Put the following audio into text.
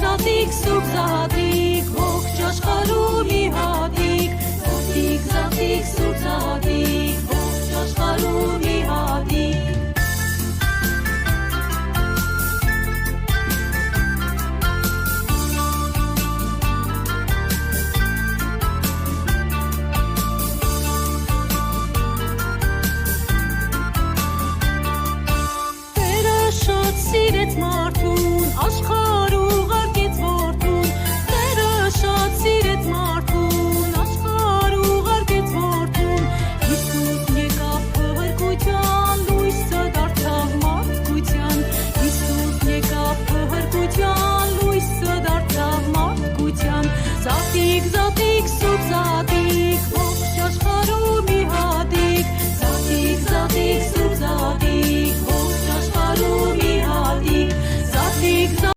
Զատիկ սուկ զատիկ, ողջ աշխարհում մի հատիկ, Զատիկ, զատիկ սուկ զատիկ, ողջ աշխարհում մի հատիկ։ Սիրեց մարդուն, աշխարհ ուղարկեց որդուն, Տերը շատ սիրեց մարդուն, աշխարհ ուղարկեց որդուն, Հիսուսն եկավ փրկության, լույսը դարձավ մարդկության, Հիսուսն եկավ փրկության, լույսը դարձավ մարդկության, Զատիկ